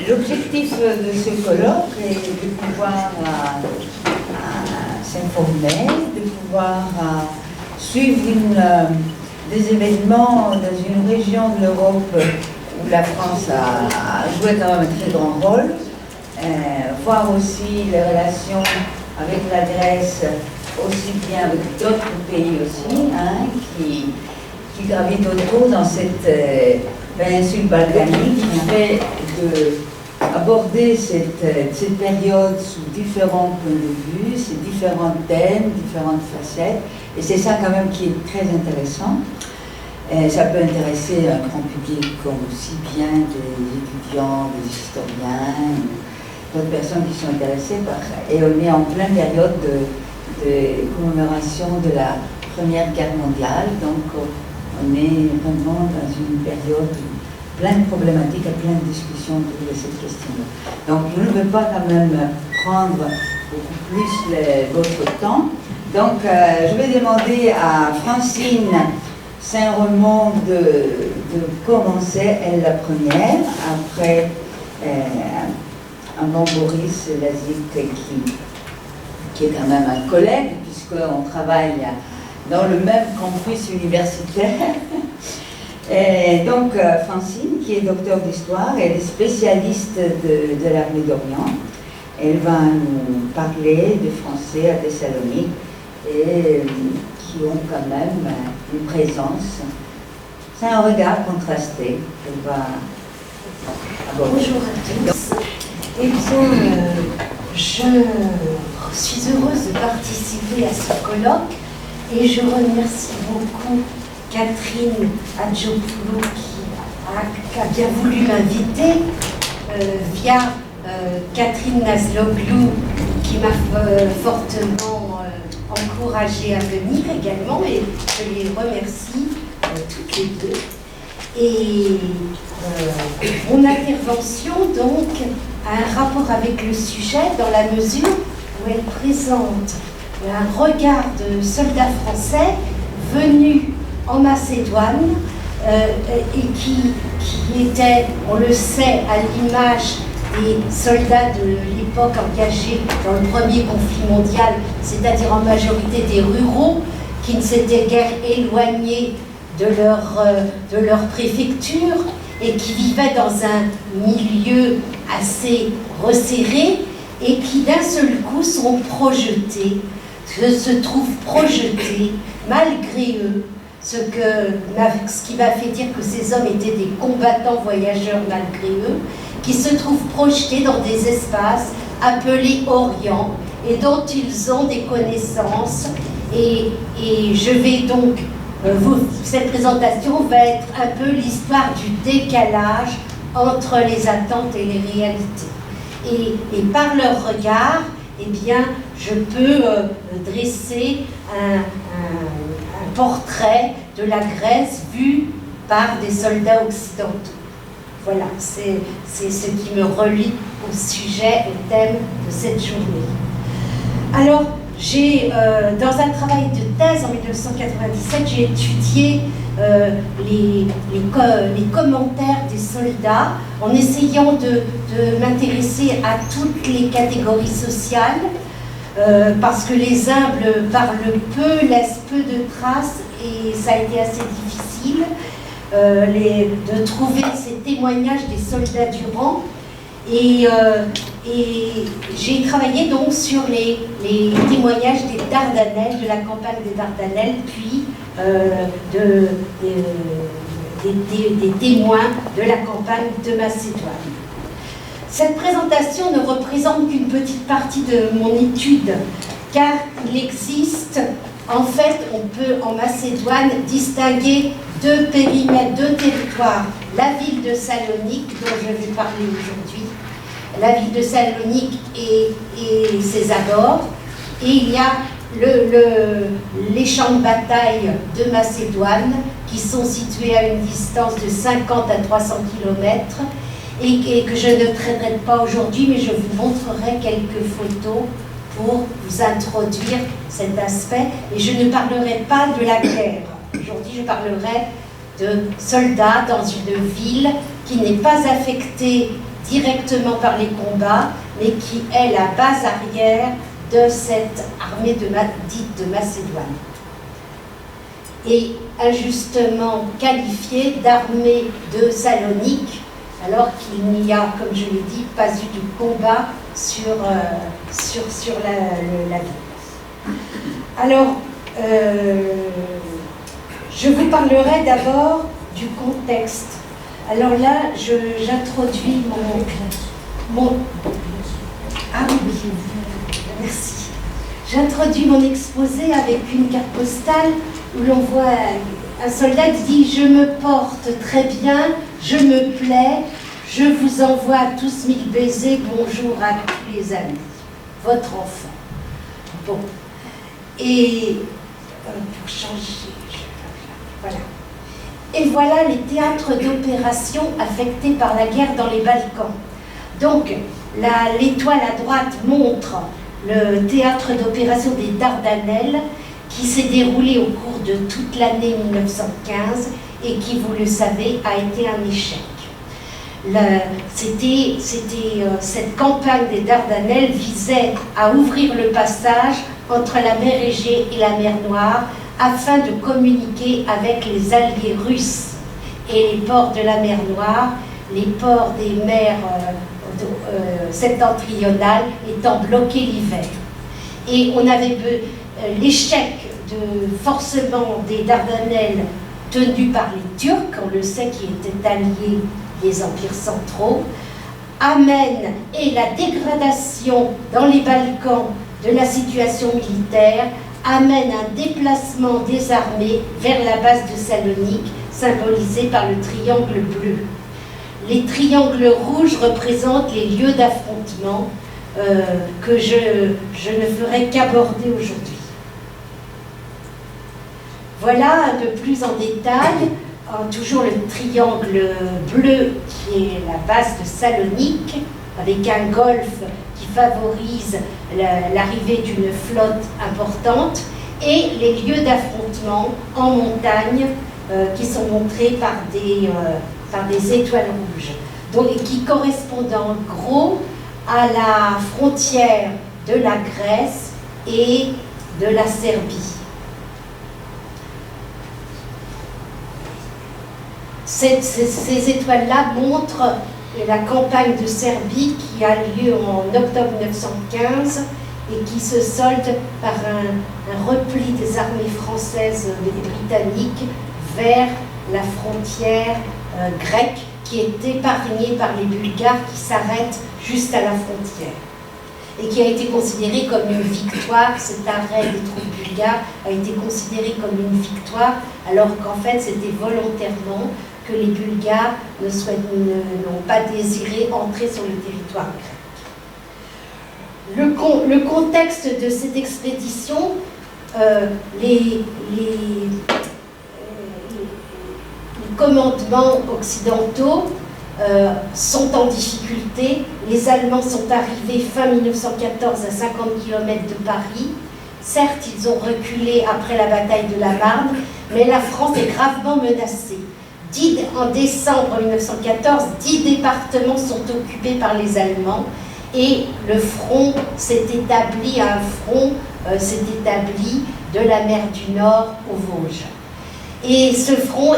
L'objectif de ce colloque est de pouvoir s'informer, de pouvoir suivre des événements dans une région de l'Europe où la France a joué quand même un très grand rôle, voir aussi les relations avec la Grèce, aussi bien avec d'autres pays aussi, qui gravitent autour dans cette péninsule balkanique, qui fait aborder cette période sous différents points de vue, ces différents thèmes, différentes facettes, et c'est ça quand même qui est très intéressant. Ça peut intéresser un grand public comme aussi bien des étudiants, des historiens, d'autres personnes qui sont intéressées par ça. Et on est en pleine période de commémoration de la Première Guerre mondiale, donc on est vraiment dans une période plein de problématiques et plein de discussions autour de cette question-là. Donc je ne veux pas quand même prendre beaucoup plus votre temps. Donc je vais demander à Francine Saint-Romond de commencer, elle la première, après avant Boris Lazic qui est quand même un collègue, puisqu'on travaille dans le même campus universitaire. Et donc, Francine, qui est docteur d'histoire, elle est spécialiste de l'armée d'Orient. Elle va nous parler des Français à Thessalonique et qui ont quand même une présence. C'est un regard contrasté qu'elle va aborder. Bonjour à tous. Eh bien, je suis heureuse de participer à ce colloque et je remercie beaucoup Catherine Adjopoulou qui a bien voulu m'inviter via Catherine Nazloglou qui m'a fortement encouragée à venir également, et je les remercie toutes les deux. Et mon intervention donc a un rapport avec le sujet dans la mesure où elle présente un regard de soldats français venus en Macédoine et qui était, on le sait, à l'image des soldats de l'époque engagés dans le premier conflit mondial, c'est-à-dire en majorité des ruraux qui ne s'étaient guère éloignés de leur préfecture et qui vivaient dans un milieu assez resserré et qui d'un seul coup sont projetés, se trouvent projetés malgré eux, ce qui m'a fait dire que ces hommes étaient des combattants voyageurs malgré eux, qui se trouvent projetés dans des espaces appelés Orient et dont ils ont des connaissances. Et je vais donc, cette présentation va être un peu l'histoire du décalage entre les attentes et les réalités. Et par leur regard, eh bien, je peux dresser un portrait de la Grèce vu par des soldats occidentaux. Voilà, c'est ce qui me relie au sujet, au thème de cette journée. Alors, dans un travail de thèse en 1997, j'ai étudié les commentaires des soldats en essayant de m'intéresser à toutes les catégories sociales, parce que les humbles parlent peu, laissent peu de traces, et ça a été assez difficile de trouver ces témoignages des soldats du rang. Et j'ai travaillé donc sur les témoignages des Dardanelles, de la campagne des Dardanelles, puis des témoins de la campagne de Macédoine. Cette présentation ne représente qu'une petite partie de mon étude, car il existe, en fait, on peut en Macédoine distinguer deux périmètres, deux territoires. La ville de Salonique, dont je vais parler aujourd'hui, la ville de Salonique et ses abords, et il y a les champs de bataille de Macédoine, qui sont situés à une distance de 50 à 300 km, et que je ne traiterai pas aujourd'hui, mais je vous montrerai quelques photos pour vous introduire cet aspect. Et je ne parlerai pas de la guerre. Aujourd'hui, je parlerai de soldats dans une ville qui n'est pas affectée directement par les combats, mais qui est la base arrière de cette armée dite de Macédoine. Et injustement qualifiée d'armée de Salonique, alors qu'il n'y a, comme je l'ai dit, pas eu de combat sur la ville. Alors, je vous parlerai d'abord du contexte. Alors là, j'introduis mon... Ah oui, merci. J'introduis mon exposé avec une carte postale où l'on voit un soldat qui dit « Je me porte très bien, je me plais, je vous envoie à tous 1000 baisers, bonjour à tous les amis, votre enfant. » Bon, et pour changer, voilà. Et voilà les théâtres d'opération affectés par la guerre dans les Balkans. Donc, l'étoile à droite montre le théâtre d'opération des Dardanelles qui s'est déroulé au cours de toute l'année 1915 et qui, vous le savez, a été un échec. Cette campagne des Dardanelles visait à ouvrir le passage entre la mer Égée et la mer Noire afin de communiquer avec les alliés russes et les ports de la mer Noire, les ports des mers septentrionales étant bloqués l'hiver. Et on avait l'échec de forcement des Dardanelles tenus par les Turcs, on le sait, qui étaient alliés des empires centraux, amène, et la dégradation dans les Balkans de la situation militaire amène un déplacement des armées vers la base de Salonique, symbolisée par le triangle bleu. Les triangles rouges représentent les lieux d'affrontement que je ne ferai qu'aborder aujourd'hui. Voilà un peu plus en détail, toujours le triangle bleu qui est la base de Salonique, avec un golfe qui favorise l'arrivée d'une flotte importante, et les lieux d'affrontement en montagne qui sont montrés par des étoiles rouges, donc, qui correspondent en gros à la frontière de la Grèce et de la Serbie. Ces étoiles-là montrent la campagne de Serbie qui a lieu en octobre 1915 et qui se solde par un repli des armées françaises et britanniques vers la frontière grecque qui est épargnée par les Bulgares qui s'arrêtent juste à la frontière et qui a été considérée comme une victoire. Cet arrêt des troupes bulgares a été considéré comme une victoire alors qu'en fait c'était volontairement que les Bulgares n'ont pas désiré entrer sur le territoire grec. Le contexte de cette expédition, les commandements occidentaux sont en difficulté. Les Allemands sont arrivés fin 1914 à 50 km de Paris. Certes, ils ont reculé après la bataille de la Marne, mais la France est gravement menacée. En décembre 1914, 10 départements sont occupés par les Allemands et le front s'est établi, de la mer du Nord aux Vosges. Et ce front,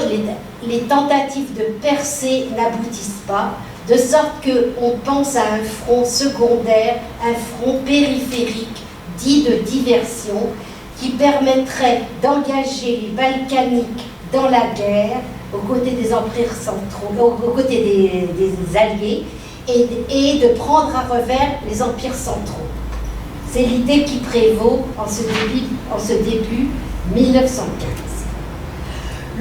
les tentatives de percer n'aboutissent pas, de sorte qu'on pense à un front secondaire, un front périphérique, dit de diversion, qui permettrait d'engager les Balkaniques dans la guerre, aux côtés des empires centraux, aux côtés des alliés, et de prendre à revers les empires centraux. C'est l'idée qui prévaut en ce début 1915.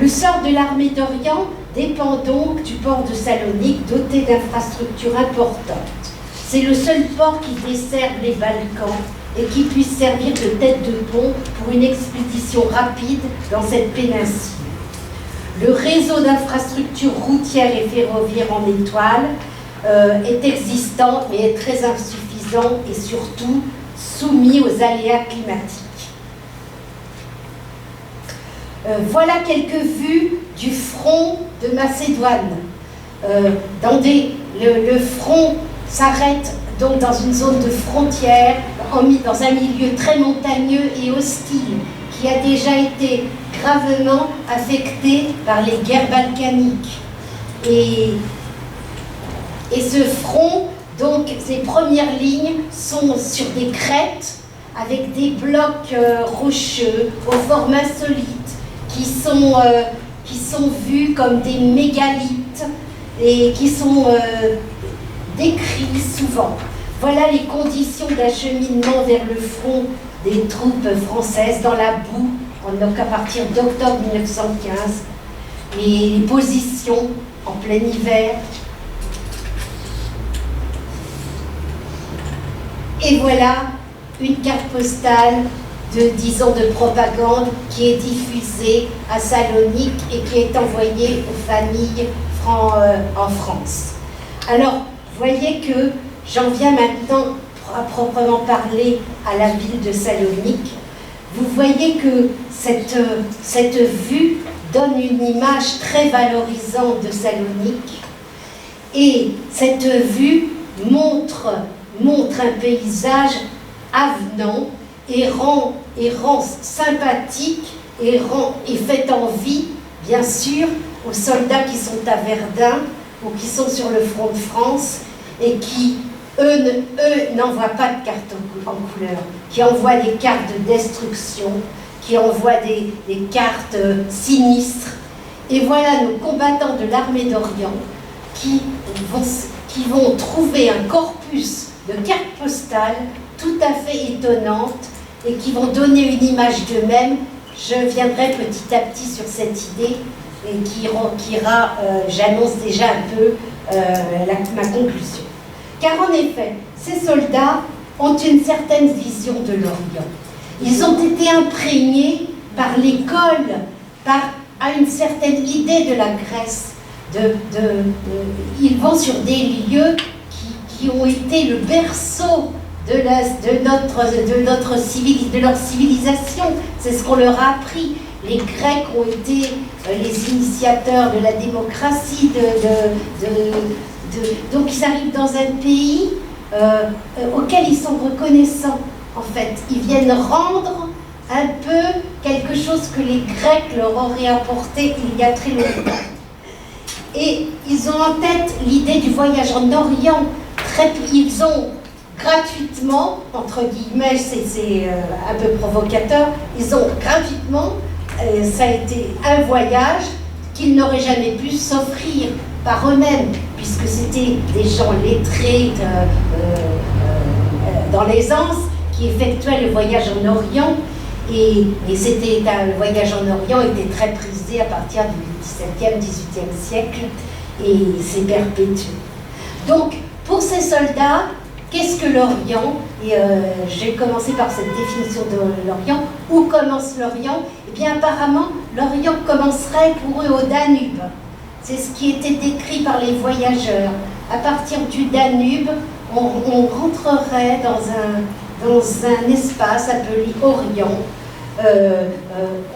Le sort de l'armée d'Orient dépend donc du port de Salonique, doté d'infrastructures importantes. C'est le seul port qui dessert les Balkans et qui puisse servir de tête de pont pour une expédition rapide dans cette péninsule. Le réseau d'infrastructures routières et ferroviaires en étoile est existant, mais est très insuffisant et surtout soumis aux aléas climatiques. Voilà quelques vues du front de Macédoine. le front s'arrête donc dans une zone de frontière, dans un milieu très montagneux et hostile, qui a déjà été gravement affecté par les guerres balkaniques. Et ce front, donc, ces premières lignes sont sur des crêtes avec des blocs rocheux aux formes insolites qui sont vus comme des mégalithes et qui sont décrits souvent. Voilà les conditions d'acheminement vers le front des troupes françaises dans la boue, donc à partir d'octobre 1915, et les positions en plein hiver. Et voilà une carte postale de 10 ans de propagande qui est diffusée à Salonique et qui est envoyée aux familles en France. Alors, vous voyez que j'en viens maintenant à proprement parler à la ville de Salonique. Vous voyez que cette vue donne une image très valorisante de Salonique, et cette vue montre un paysage avenant et rend sympathique et fait envie, bien sûr, aux soldats qui sont à Verdun ou qui sont sur le front de France et qui, eux n'envoient pas de cartes en couleur, qui envoient des cartes de destruction, qui envoient des cartes sinistres. Et voilà nos combattants de l'armée d'Orient qui vont trouver un corpus de cartes postales tout à fait étonnantes et qui vont donner une image d'eux-mêmes. Je viendrai petit à petit sur cette idée et qui ira, j'annonce déjà un peu ma conclusion. Car en effet, ces soldats ont une certaine vision de l'Orient. Ils ont été imprégnés par l'école, à une certaine idée de la Grèce. Ils vont sur des lieux qui ont été le berceau de leur civilisation. C'est ce qu'on leur a appris. Les Grecs ont été les initiateurs de la démocratie. Donc ils arrivent dans un pays auquel ils sont reconnaissants. En fait, ils viennent rendre un peu quelque chose que les Grecs leur auraient apporté il y a très longtemps. Et ils ont en tête l'idée du voyage en Orient. Ils ont gratuitement, entre guillemets, c'est un peu provocateur, ils ont gratuitement, ça a été un voyage qu'ils n'auraient jamais pu s'offrir par eux-mêmes, puisque c'était des gens lettrés dans l'aisance qui effectuaient le voyage en Orient, et le voyage en Orient était très prisé à partir du XVIIe, XVIIIe siècle, et c'est perpétué. Donc, pour ces soldats, qu'est-ce que l'Orient? Et j'ai commencé par cette définition de l'Orient. Où commence l'Orient? Eh bien, apparemment, l'Orient commencerait pour eux au Danube. C'est ce qui était décrit par les voyageurs. À partir du Danube, on rentrerait dans un espace appelé Orient.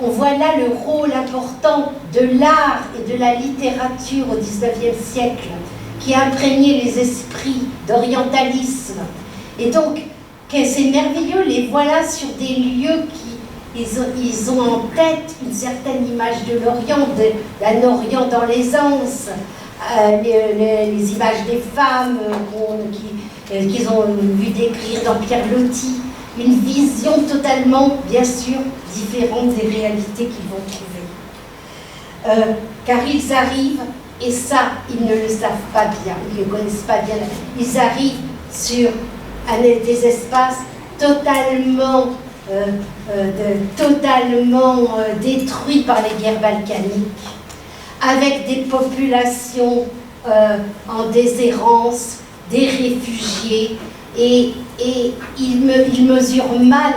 On voit là le rôle important de l'art et de la littérature au XIXe siècle, qui a imprégné les esprits d'orientalisme. Et donc, c'est merveilleux, les voilà sur des lieux ils ont en tête une certaine image de l'Orient, d'un Orient dans l'aisance, les images des femmes qu'ils ont vu décrire dans Pierre Loti, une vision totalement, bien sûr, différente des réalités qu'ils vont trouver. Car ils arrivent, et ça, ils ne le savent pas bien, ils ne le connaissent pas bien, ils arrivent sur des espaces totalement détruits par les guerres balkaniques, avec des populations en déshérence, des réfugiés, et ils mesurent mal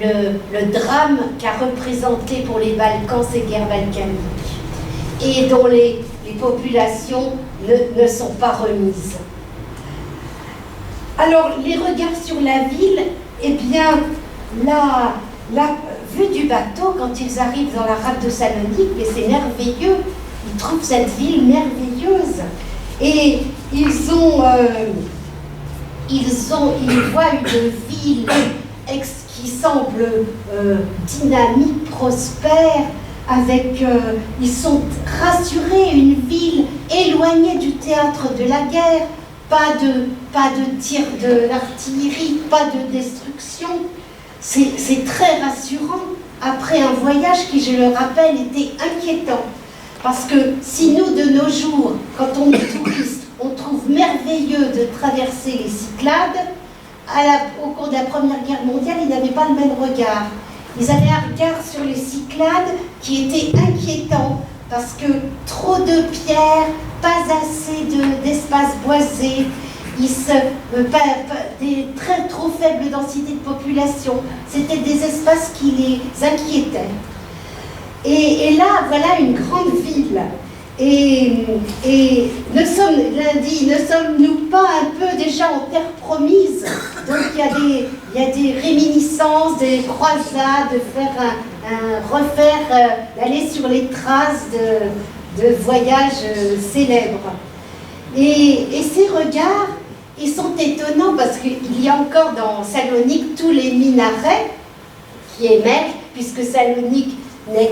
le drame qu'a représenté pour les Balkans ces guerres balkaniques, et dont les populations ne sont pas remises. Alors, les regards sur la ville, eh bien, la vue du bateau, quand ils arrivent dans la rade de Salonique, mais c'est merveilleux, ils trouvent cette ville merveilleuse. Et ils voient une ville qui semble dynamique, prospère, ils sont rassurés, une ville éloignée du théâtre de la guerre, pas de tir d'artillerie, pas de destruction. C'est très rassurant après un voyage qui, je le rappelle, était inquiétant. Parce que si nous, de nos jours, quand on est touriste, on trouve merveilleux de traverser les Cyclades, au cours de la Première Guerre mondiale, ils n'avaient pas le même regard. Ils avaient un regard sur les Cyclades qui était inquiétant, parce que trop de pierres, pas assez d'espace boisé, trop faible densité de population. C'était des espaces qui les inquiétaient. Et là, voilà une grande ville. Et ne sommes-nous pas un peu déjà en terre promise? Donc il y a des réminiscences, des croisades, d'aller sur les traces de voyages célèbres. Et ces regards, ils sont étonnants parce qu'il y a encore dans Salonique tous les minarets qui émergent, puisque Salonique n'est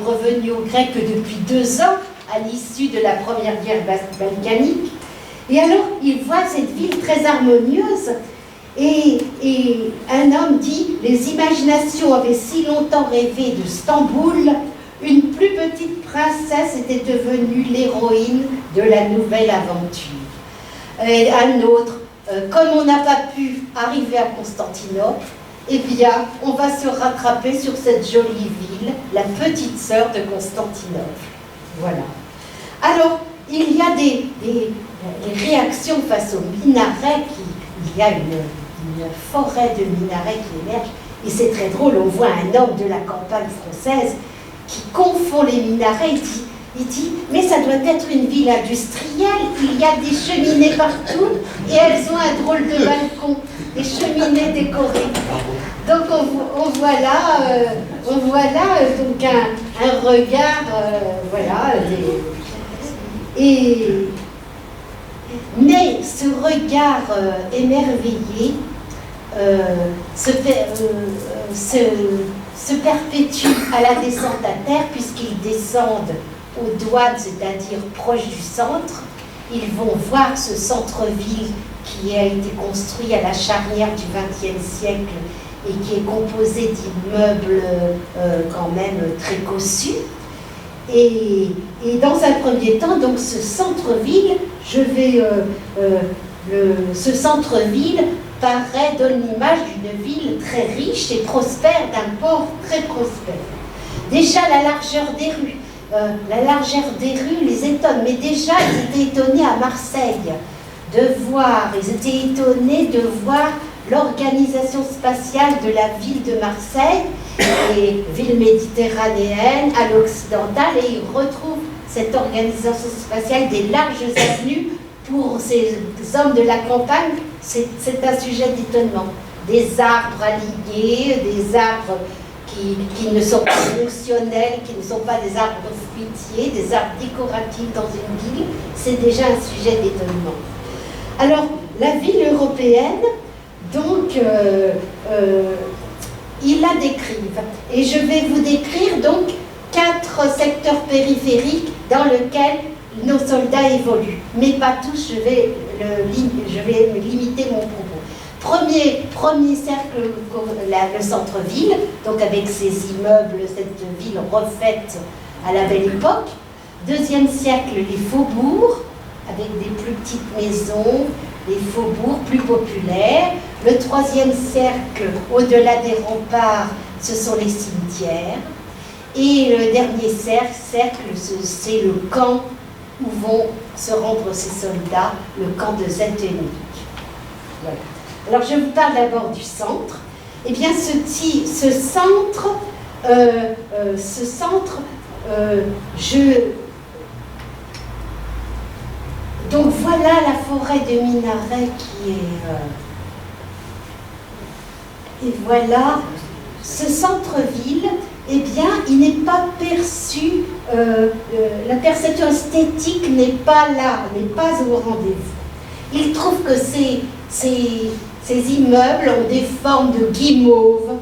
revenu aux Grecs que depuis 2 ans, à l'issue de la Première Guerre balkanique. Et alors, il voit cette ville très harmonieuse, et un homme dit « Les imaginations avaient si longtemps rêvé de Stamboul, une plus petite princesse était devenue l'héroïne de la nouvelle aventure. » Et un autre, comme on n'a pas pu arriver à Constantinople, eh bien, on va se rattraper sur cette jolie ville, la petite sœur de Constantinople. Voilà. Alors, il y a des réactions face aux minarets. Il y a une forêt de minarets qui émerge. Et c'est très drôle, on voit un homme de la campagne française qui confond les minarets. Il dit, mais ça doit être une ville industrielle, il y a des cheminées partout et elles ont un drôle de balcon, des cheminées décorées. Donc on voit là donc un regard, voilà. Mais ce regard émerveillé se perpétue à la descente à terre, puisqu'ils descendent aux douanes, c'est-à-dire proche du centre. Ils vont voir ce centre-ville qui a été construit à la charnière du XXe siècle et qui est composé d'immeubles quand même très cossus. Et dans un premier temps, donc ce centre-ville, ce centre-ville donne l'image d'une ville très riche et prospère, d'un port très prospère. Déjà la largeur des rues. Les étonne, mais déjà ils étaient étonnés à Marseille ils étaient étonnés de voir l'organisation spatiale de la ville de Marseille, et ville méditerranéenne à l'occidental, et ils retrouvent cette organisation spatiale des larges avenues. Pour ces hommes de la campagne, c'est un sujet d'étonnement. Des arbres alignés, des arbres qui ne sont pas fonctionnels, qui ne sont pas des arbres fruitiers, des arbres décoratifs dans une ville, c'est déjà un sujet d'étonnement. Alors, la ville européenne, donc, ils la décrivent. Et je vais vous décrire donc 4 secteurs périphériques dans lesquels nos soldats évoluent. Mais pas tous, je vais limiter mon propos. Premier cercle, le centre-ville, donc avec ses immeubles, cette ville refaite à la belle époque. Deuxième cercle, les faubourgs, avec des plus petites maisons, les faubourgs plus populaires. Le troisième cercle, au-delà des remparts, ce sont les cimetières. Et le dernier cercle, c'est le camp où vont se rendre ces soldats, le camp de Zetenik. Voilà. Alors je vous parle d'abord du centre. Eh bien ce centre, donc voilà la forêt de minaret qui est... et voilà ce centre-ville eh bien, il n'est pas perçu, la perception esthétique n'est pas là, n'est pas au rendez-vous. Il trouve que ces immeubles ont des formes de guimauve.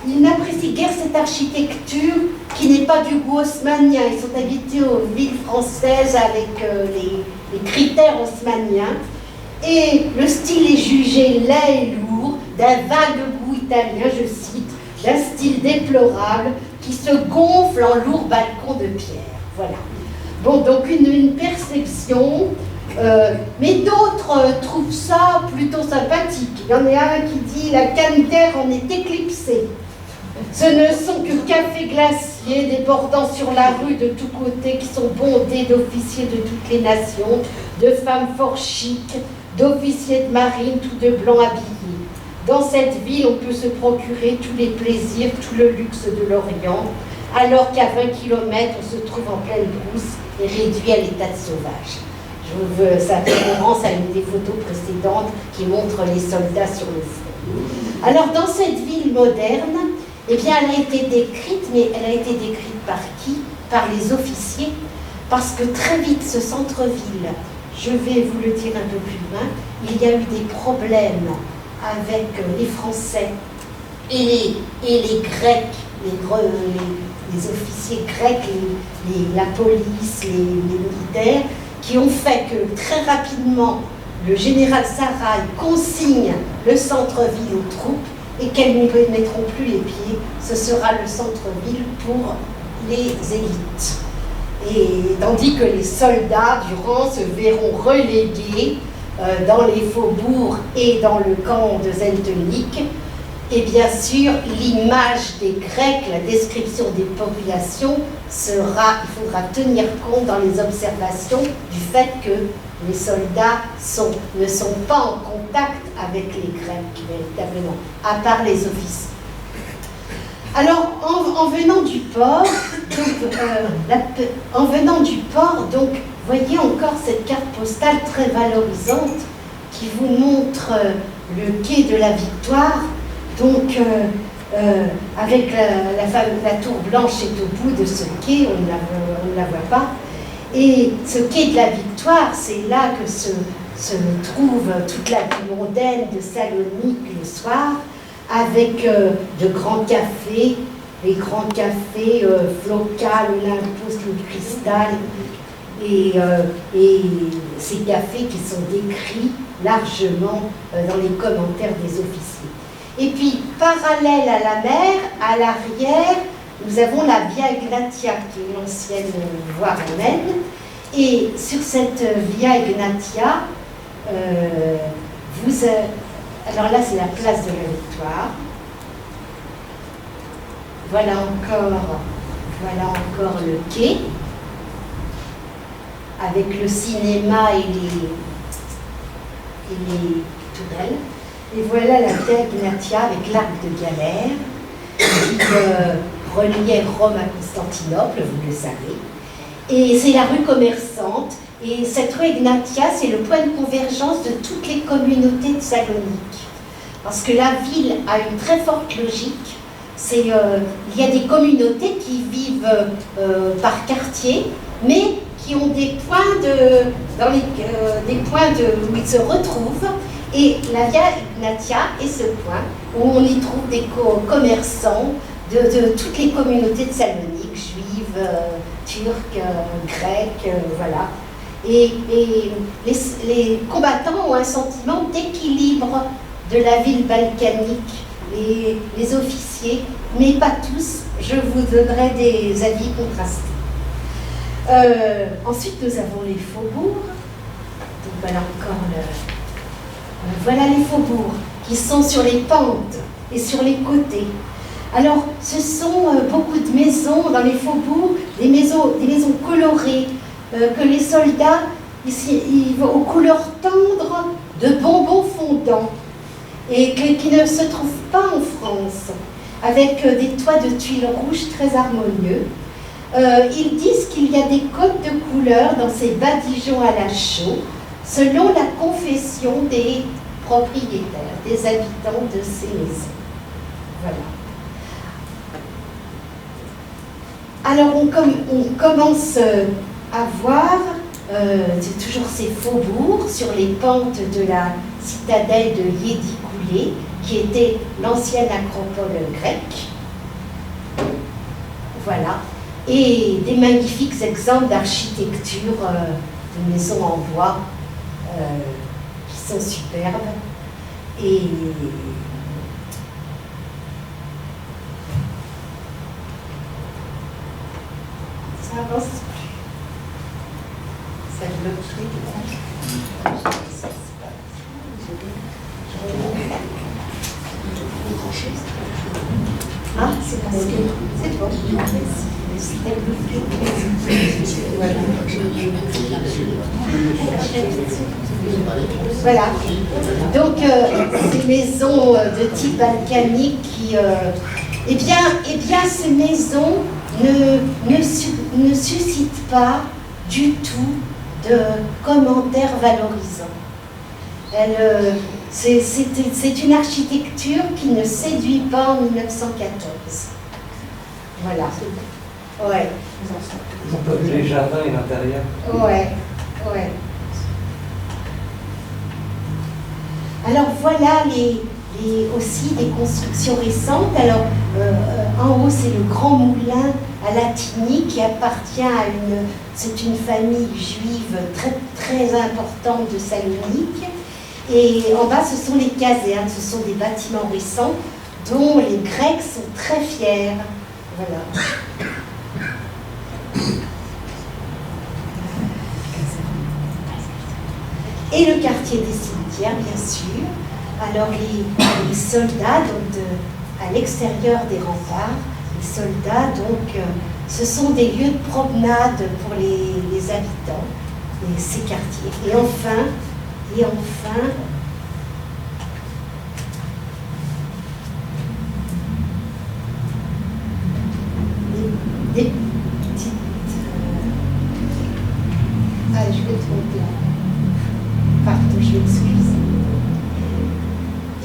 Il n'apprécie guère cette architecture qui n'est pas du goût haussmannien. Ils sont habités aux villes françaises avec les critères haussmanniens. Et le style est jugé laid et lourd, d'un vague goût italien, je cite, d'un style déplorable qui se gonfle en lourds balcons de pierre. Voilà. Bon, donc une perception, mais d'autres trouvent ça plutôt sympathique. Il y en a un qui dit « la canne d'air en est éclipsée ». Ce ne sont que cafés glaciers débordant sur la rue de tous côtés qui sont bondés d'officiers de toutes les nations, de femmes fort chics, d'officiers de marine tout de blanc habillés. Dans cette ville, on peut se procurer tous les plaisirs, tout le luxe de l'Orient, alors qu'à 20 km, on se trouve en pleine brousse et réduit à l'état de sauvage. Je veux sa référence à une des photos précédentes qui montre les soldats sur le front. Alors, dans cette ville moderne, eh bien, elle a été décrite, mais elle a été décrite par qui? Par les officiers, parce que très vite, ce centre-ville, je vais vous le dire un peu plus loin, il y a eu des problèmes avec les Français et les Grecs, les officiers grecs, la police, les militaires, qui ont fait que très rapidement, le général Sarrail consigne le centre-ville aux troupes et qu'elles n'y mettront plus les pieds. Ce sera le centre-ville pour les élites. Et tandis que les soldats, durant, se verront relégués dans les faubourgs et dans le camp de Zeltenik. Et bien sûr, l'image des Grecs, la description des populations sera, il faudra tenir compte dans les observations du fait que les soldats ne sont pas en contact avec les Grecs véritablement, à part les officiers. Alors, en venant du port, donc, voyez encore cette carte postale très valorisante qui vous montre le quai de la Victoire. Donc, avec la tour blanche est au bout de ce quai, on ne la voit pas. Et ce quai de la Victoire, c'est là que se trouve toute la vie mondaine de Salonique le soir, avec de grands cafés, les grands cafés Flocal, Olympus, le Cristal, et ces cafés qui sont décrits largement dans les commentaires des officiers. Et puis, parallèle à la mer, à l'arrière, nous avons la Via Egnatia, qui est l'ancienne voie romaine. Et sur cette Via Egnatia, alors là, c'est la place de la Victoire. Voilà encore le quai, avec le cinéma et les tourelles. Et voilà la Via Egnatia avec l'arc de Galère, qui reliait Rome à Constantinople, vous le savez. Et c'est la rue commerçante. Et cette rue Egnatia, c'est le point de convergence de toutes les communautés de Salonique. Parce que la ville a une très forte logique. Il y a des communautés qui vivent par quartier, mais qui ont des points où ils se retrouvent. Et la Via Egnatia est ce point où on y trouve des commerçants de toutes les communautés de Salonique, juives, turques, grecs, voilà. Et les combattants ont un sentiment d'équilibre de la ville balkanique, les officiers, mais pas tous. Je vous donnerai des avis contrastés. Ensuite, nous avons les faubourgs. Donc voilà encore voilà les faubourgs qui sont sur les pentes et sur les côtés. Alors, ce sont beaucoup de maisons dans les faubourgs, des maisons colorées, que les soldats, ils vont aux couleurs tendres de bonbons fondants, et qui ne se trouvent pas en France, avec des toits de tuiles rouges très harmonieux. Ils disent qu'il y a des codes de couleurs dans ces badigeons à la chaux, selon la confession des propriétaires, des habitants de ces maisons. Voilà. Alors on commence à voir toujours ces faubourgs sur les pentes de la citadelle de Yédicoulé, qui était l'ancienne acropole grecque. Voilà. Et des magnifiques exemples d'architecture de maisons en bois qui sont superbes. Et ça avance plus. Ça bloque. Ah, c'est parce que c'est bon. Voilà. Donc, ces maisons de type balkanique qui, eh bien, ces maisons ne suscitent pas du tout de commentaires valorisants. C'est une architecture qui ne séduit pas en 1914. Voilà. Ouais. Ils n'ont pas vu les jardins et l'intérieur. Ouais, ouais. Alors voilà aussi des constructions récentes. Alors en haut c'est le Grand Moulin à Latigny qui appartient à c'est une famille juive très très importante de Salonique. Et en bas ce sont les casernes, ce sont des bâtiments récents dont les Grecs sont très fiers. Voilà. Et le quartier des cimetières, bien sûr. Alors les soldats, donc à l'extérieur des remparts, les soldats, donc ce sont des lieux de promenade pour les habitants de ces quartiers. Et enfin, des petites... Ah, je vais tromper là. Pardon, je m'excuse.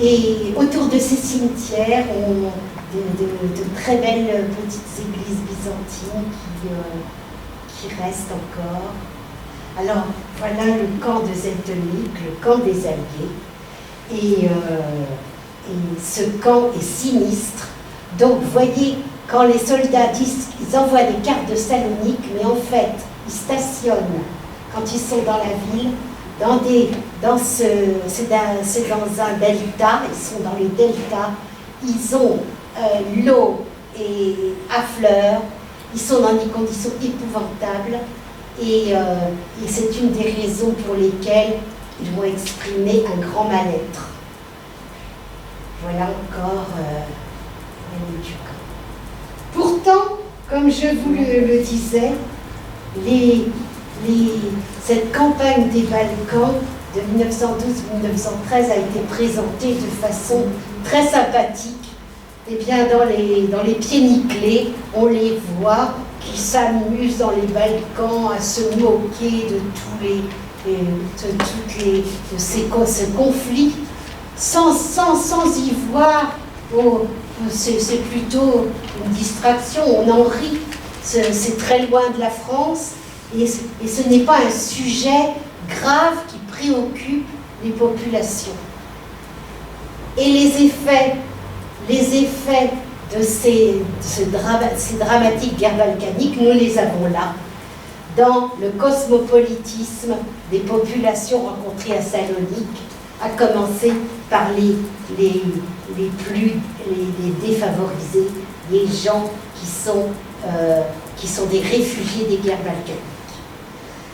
Et autour de ces cimetières, on de très belles petites églises byzantines qui restent encore. Alors, voilà le camp de Zeltonique, le camp des Alliés. Et ce camp est sinistre. Donc, vous voyez, quand les soldats disent qu'ils envoient des cartes de Salonique, mais en fait, ils stationnent quand ils sont dans la ville, c'est dans un delta, ils sont dans les deltas, ils ont l'eau à fleurs, ils sont dans des conditions épouvantables, et c'est une des raisons pour lesquelles ils vont exprimer un grand mal-être. Voilà encore du camp. Pourtant, comme je vous le disais, cette campagne des Balkans de 1912-1913 a été présentée de façon très sympathique. Eh bien, dans les pieds nickelés, on les voit qui s'amusent dans les Balkans à se moquer de ce conflit, sans y voir, c'est plutôt une distraction, on en rit, c'est très loin de la France. Et ce n'est pas un sujet grave qui préoccupe les populations. Et les effets de ces dramatiques guerres balkaniques, nous les avons là, dans le cosmopolitisme des populations rencontrées à Salonique, à commencer par les défavorisés, les gens qui sont des réfugiés des guerres balkaniques.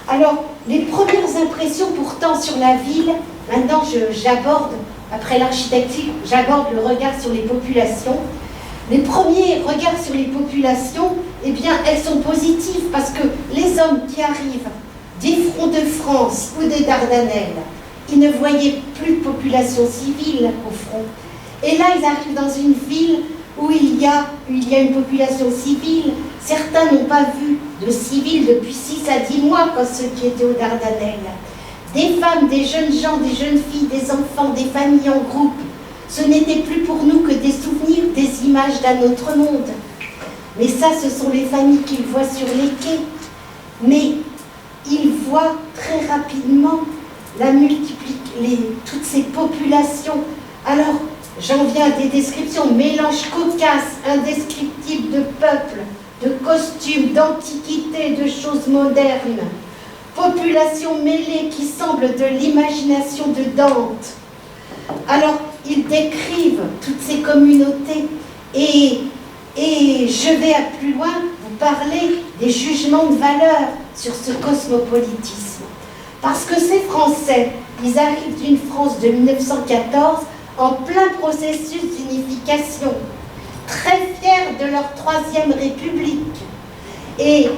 Alors, les premières impressions pourtant sur la ville, maintenant j'aborde, après l'architecture, j'aborde le regard sur les populations. Les premiers regards sur les populations, eh bien, elles sont positives parce que les hommes qui arrivent des fronts de France ou des Dardanelles, ils ne voyaient plus de population civile au front. Et là, ils arrivent dans une ville où il y a une population civile. Certains n'ont pas vu de civils depuis 6 à 10 mois, comme ceux qui étaient aux Dardanelles. Des femmes, des jeunes gens, des jeunes filles, des enfants, des familles en groupe. Ce n'était plus pour nous que des souvenirs, des images d'un autre monde. Mais ça, ce sont les familles qu'il voit sur les quais. Mais il voit très rapidement toutes ces populations. Alors, j'en viens à des descriptions, mélange cocasse, indescriptible de peuples, de costumes, d'antiquités, de choses modernes. Population mêlée qui semble de l'imagination de Dante. Alors, ils décrivent toutes ces communautés et je vais à plus loin vous parler des jugements de valeur sur ce cosmopolitisme. Parce que ces Français, ils arrivent d'une France de 1914 en plein processus d'unification, très fiers de leur troisième République. Et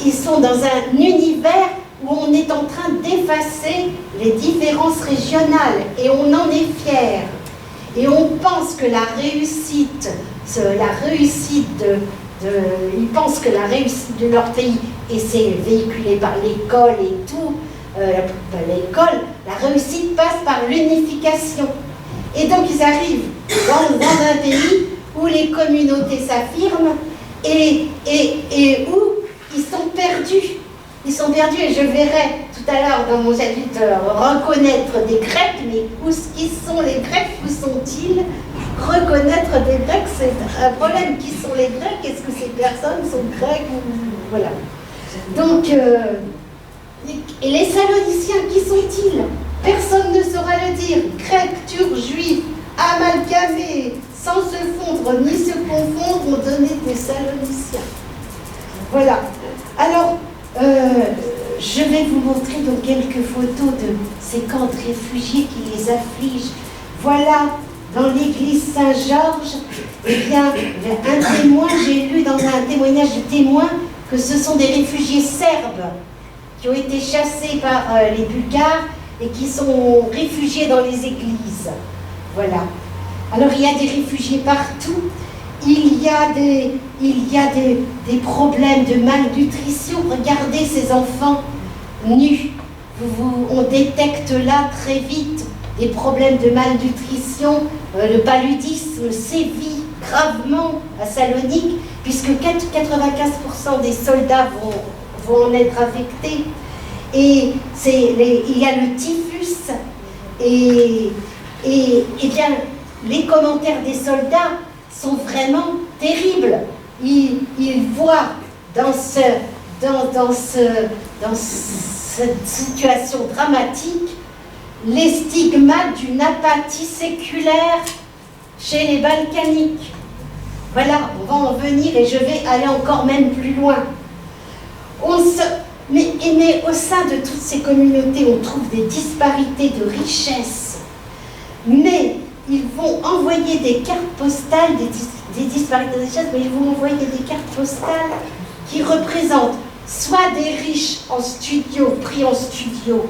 ils sont dans un univers où on est en train d'effacer les différences régionales et on en est fiers. Et on pense que la réussite ils pensent que la réussite de leur pays, et c'est véhiculé par l'école et tout, l'école, la réussite passe par l'unification. Et donc ils arrivent dans un pays où les communautés s'affirment et où ils sont perdus. Ils sont perdus et je verrai tout à l'heure dans mon chapitre reconnaître des Grecs, mais qui sont les Grecs, où sont-ils? Reconnaître des Grecs, c'est un problème. Qui sont les Grecs? Est-ce que ces personnes sont grecques? Voilà. Donc, et les Saloniciens, qui sont-ils? Personne ne saura le dire. Grecs, Turcs, Juifs, amalgamés, sans se fondre ni se confondre, ont donné des Saloniciens. Voilà. Alors, je vais vous montrer donc quelques photos de ces camps de réfugiés qui les affligent. Voilà, dans l'église Saint-Georges, eh bien, un témoin, j'ai lu dans un témoignage de témoin que ce sont des réfugiés serbes qui ont été chassés par les Bulgares et qui sont réfugiés dans les églises. Voilà. Alors, il y a des réfugiés partout. Il y a des problèmes de malnutrition. Regardez ces enfants nus. On détecte là très vite des problèmes de malnutrition. Le paludisme sévit gravement à Salonique, puisque 95% des soldats vont en être affectés. Et il y a le typhus. Et bien, les commentaires des soldats sont vraiment terribles. Ils voient dans cette situation dramatique les stigmates d'une apathie séculaire chez les Balkaniques. Voilà, on va en venir et je vais aller encore même plus loin. Mais au sein de toutes ces communautés, on trouve des disparités de richesse. Mais ils vont envoyer des cartes postales, des disparités de richesse, mais ils vont envoyer des cartes postales qui représentent soit des riches en studio, pris en studio,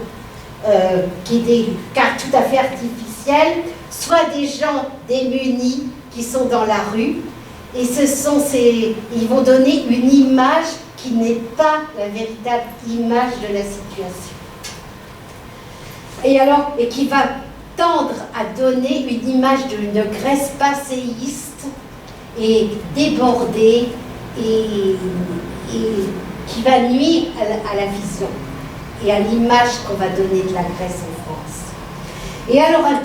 qui est des cartes tout à fait artificielles, soit des gens démunis qui sont dans la rue, et ils vont donner une image qui n'est pas la véritable image de la situation. Et qui va tendre à donner une image d'une Grèce passéiste et débordée et qui va nuire à la vision et à l'image qu'on va donner de la Grèce en France. Et alors, il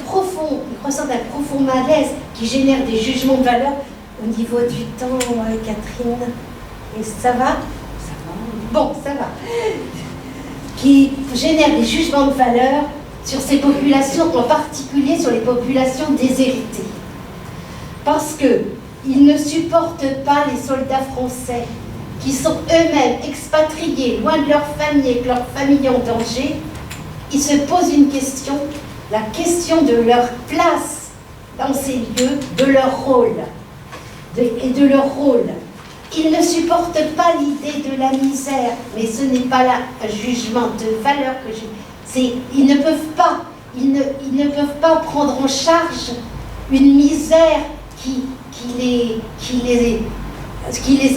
ressent un profond malaise qui génère des jugements de valeur au niveau du temps, Catherine. Et ça va? Bon, ça va. Qui génère des jugements de valeur sur ces populations, en particulier sur les populations déshéritées. Parce qu'ils ne supportent pas les soldats français qui sont eux-mêmes expatriés, loin de leur famille et que leur famille en danger. Ils se posent une question, la question de leur place dans ces lieux, de leur rôle. Ils ne supportent pas l'idée de la misère, mais ce n'est pas là un jugement de valeur que j'ai. Ils ne peuvent pas prendre en charge une misère qui les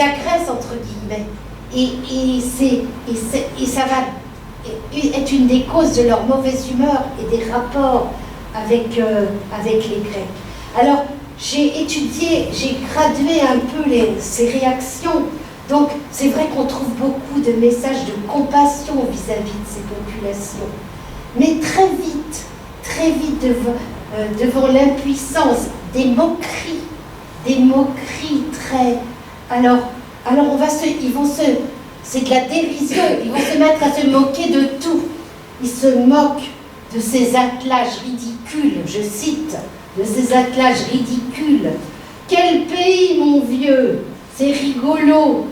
agresse, entre guillemets. Et ça va être une des causes de leur mauvaise humeur et des rapports avec les Grecs. Alors, j'ai étudié, j'ai gradué un peu ces réactions. Donc, c'est vrai qu'on trouve beaucoup de messages de compassion vis-à-vis de ces populations. Mais très vite, devant l'impuissance, des moqueries très... Alors c'est de la dérision, ils vont se mettre à se moquer de tout. Ils se moquent de ces attelages ridicules, je cite, de ces attelages ridicules. Quel pays, mon vieux, c'est rigolo.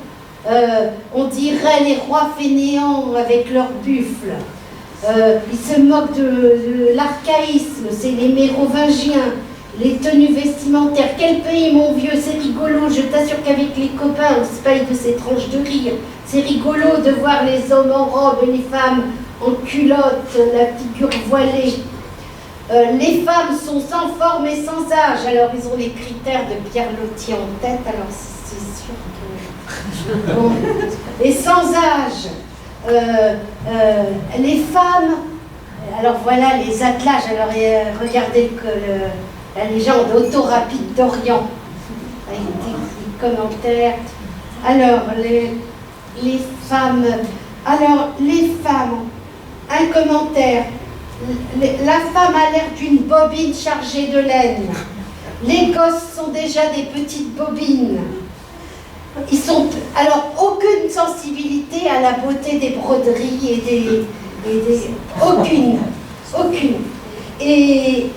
On dirait les rois fainéants avec leurs buffles. Ils se moquent de l'archaïsme, c'est les mérovingiens, les tenues vestimentaires. Quel pays, mon vieux, c'est rigolo. Je t'assure qu'avec les copains, on se paye de ces tranches de rire. C'est rigolo de voir les hommes en robe et les femmes en culotte, la figure voilée. Les femmes sont sans forme et sans âge. Alors, ils ont les critères de Pierre Loti en tête, alors c'est sûr que... Bon. Et sans âge. Les femmes, alors voilà les attelages. Alors, regardez la légende auto-rapide d'Orient, avec des commentaires. Alors, les femmes, un commentaire. La femme a l'air d'une bobine chargée de laine. Les gosses sont déjà des petites bobines. Ils sont, alors, aucune sensibilité à la beauté des broderies et des aucune. Et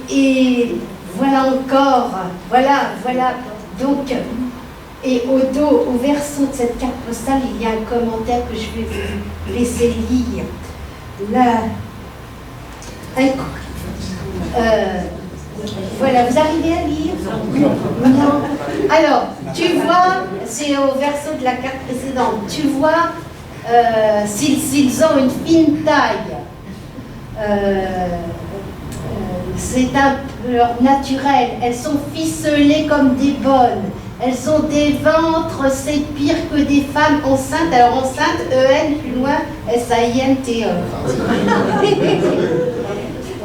voilà encore, voilà. Donc, et au verso de cette carte postale, il y a un commentaire que je vais vous laisser lire. Là, voilà, vous arrivez à lire? Non. Alors, tu vois, c'est au verso de la carte précédente, tu vois s'ils ont une fine taille, c'est un leur naturel, elles sont ficelées comme des bonnes, elles ont des ventres, c'est pire que des femmes enceintes. Alors enceinte, E-N, plus loin, S-A-I-N-T-E.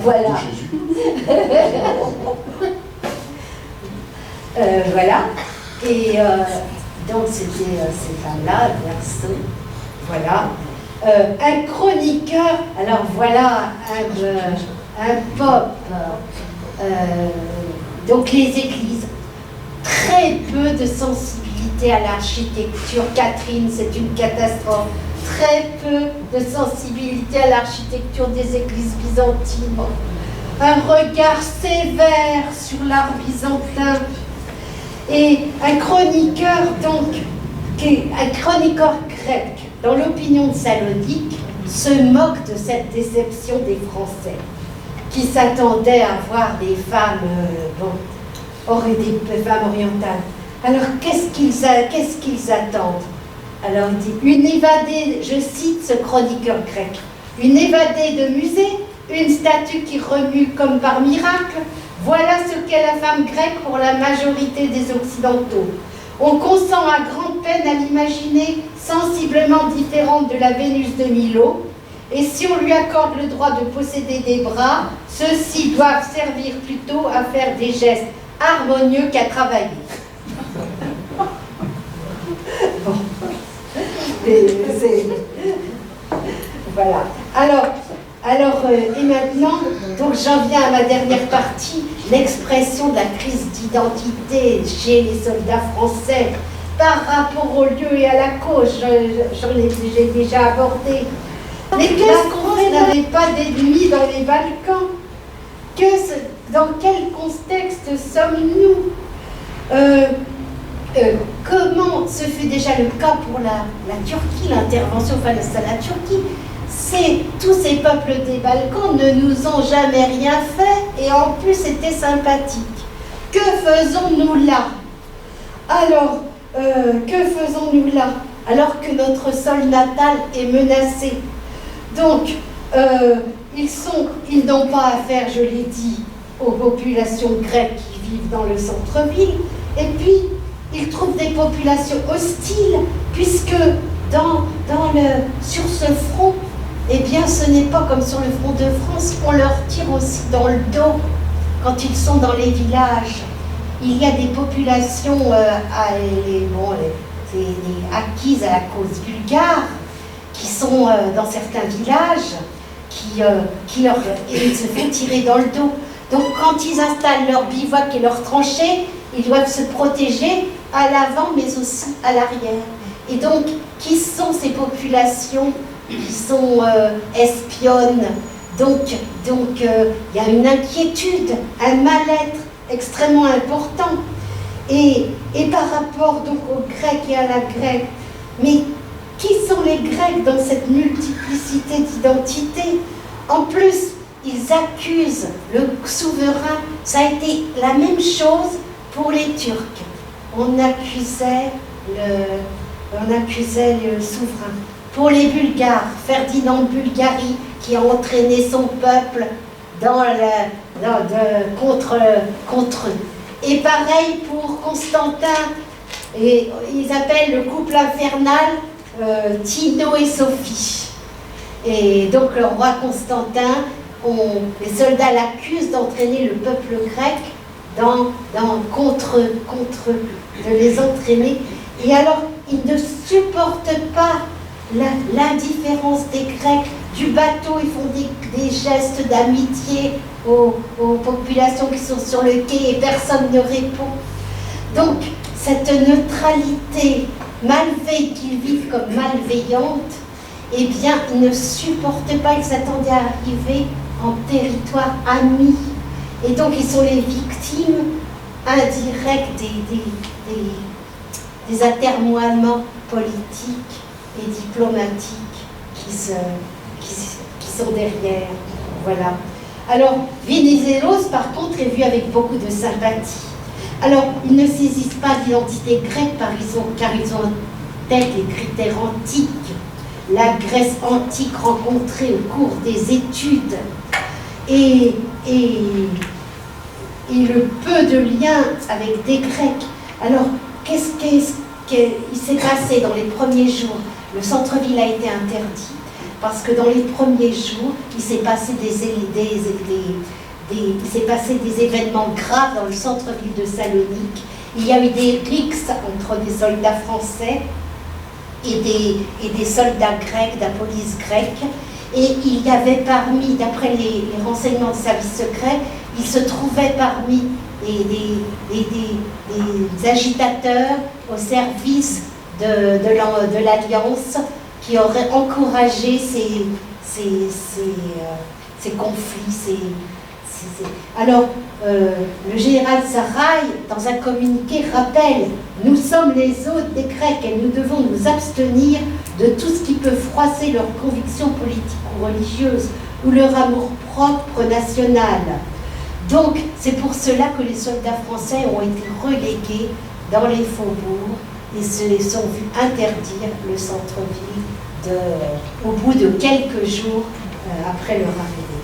Voilà. Voilà. Et donc c'était ces femmes-là, verso. Voilà. Un chroniqueur, alors voilà un pop. Donc les églises, très peu de sensibilité à l'architecture. Catherine, c'est une catastrophe. Très peu de sensibilité à l'architecture des églises byzantines. Un regard sévère sur l'art byzantin. Et un chroniqueur, donc, un chroniqueur grec, dans l'opinion de Salonique, se moque de cette déception des Français, qui s'attendaient à voir des femmes, des femmes orientales. Alors, qu'est-ce qu'ils attendent? Alors, il dit, une évadée, je cite ce chroniqueur grec, une évadée de musée, une statue qui remue comme par miracle, voilà ce qu'est la femme grecque pour la majorité des Occidentaux. On consent à grande peine à l'imaginer sensiblement différente de la Vénus de Milo, et si on lui accorde le droit de posséder des bras, ceux-ci doivent servir plutôt à faire des gestes harmonieux qu'à travailler. Bon. Voilà. Alors, et maintenant, donc j'en viens à ma dernière partie, l'expression de la crise d'identité chez les soldats français par rapport au lieu et à la cause, j'ai déjà abordé. Mais qu'est-ce qu'on fait? N'avait pas d'ennemis dans les Balkans. Dans quel contexte sommes-nous? Comment se fait déjà le cas pour la Turquie, l'intervention face à la Turquie? Tous ces peuples des Balkans ne nous ont jamais rien fait et en plus étaient sympathiques. Que faisons-nous là? Alors, que faisons-nous là? Alors que notre sol natal est menacé. Donc, ils n'ont pas affaire, je l'ai dit, aux populations grecques qui vivent dans le centre-ville. Et puis, ils trouvent des populations hostiles, puisque sur ce front, eh bien, ce n'est pas comme sur le front de France qu'on leur tire aussi dans le dos quand ils sont dans les villages. il y a des populations acquises à la cause bulgare, qui sont dans certains villages, qui se font tirer dans le dos. Donc quand ils installent leur bivouac et leur tranchée, ils doivent se protéger à l'avant mais aussi à l'arrière. Et donc, qui sont ces populations qui sont espionnes? Donc, il y a une inquiétude, un mal-être extrêmement important. Et par rapport donc aux Grecs et à la grecque, mais qui sont les Grecs dans cette multiplicité d'identités? En plus, ils accusent le souverain. Ça a été la même chose pour les Turcs. On accusait le souverain. Pour les Bulgares, Ferdinand de Bulgarie, qui a entraîné son peuple contre eux. Et pareil pour Constantin, et ils appellent le couple infernal Tino et Sophie. Et donc le roi Constantin, les soldats l'accusent d'entraîner le peuple grec contre de les entraîner. Et alors, ils ne supportent pas l'indifférence des Grecs. Du bateau, ils font des gestes d'amitié aux populations qui sont sur le quai et personne ne répond. Donc, cette neutralité qu'ils vivent comme malveillante, eh bien, ils ne supportent pas, ils s'attendaient à arriver en territoire ami. Et donc, ils sont les victimes indirectes des atermoiements politiques et diplomatiques qui sont derrière. Voilà. Alors, Venizelos, par contre, est vu avec beaucoup de sympathie. Alors, ils ne saisissent pas l'identité grecque car ils ont en tête les critères antiques, la Grèce antique rencontrée au cours des études et le peu de liens avec des Grecs. Alors, qu'est-ce qu'il s'est passé dans les premiers jours? Le centre-ville a été interdit parce que dans les premiers jours, il s'est passé des événements graves dans le centre-ville de Salonique. Il y a eu des rixes entre des soldats français et des soldats grecs, de la police grecque. Et il y avait d'après les renseignements de services secrets, il se trouvait parmi des agitateurs au service de l'Alliance qui auraient encouragé ces conflits. Alors, le général Sarraï, dans un communiqué, rappelle « Nous sommes les hôtes des Grecs et nous devons nous abstenir de tout ce qui peut froisser leurs convictions politiques ou religieuses ou leur amour-propre national. » Donc, c'est pour cela que les soldats français ont été relégués dans les faubourgs et se sont vus interdire le centre-ville au bout de quelques jours après leur arrivée.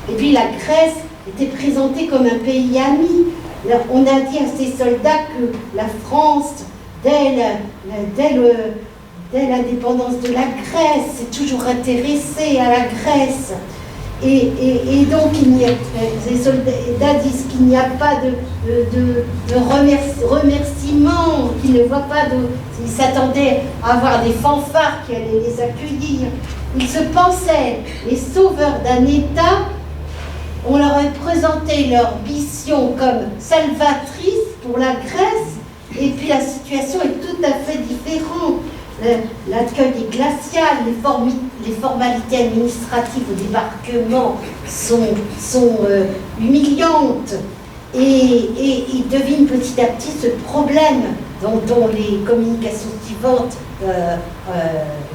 Et puis la Grèce était présentée comme un pays ami. On a dit à ces soldats que la France, dès l'indépendance de la Grèce, s'est toujours intéressée à la Grèce. Et donc, les soldats disent qu'il n'y a pas de remerciements, qu'ils ne voient pas ils s'attendaient à avoir des fanfares qui allaient les accueillir. Ils se pensaient les sauveurs d'un État. On leur a présenté leur mission comme salvatrice pour la Grèce, et puis la situation est tout à fait différente. L'accueil est glacial, les formalités administratives au débarquement sont humiliantes, et ils devinent petit à petit ce problème dont les communications suivantes,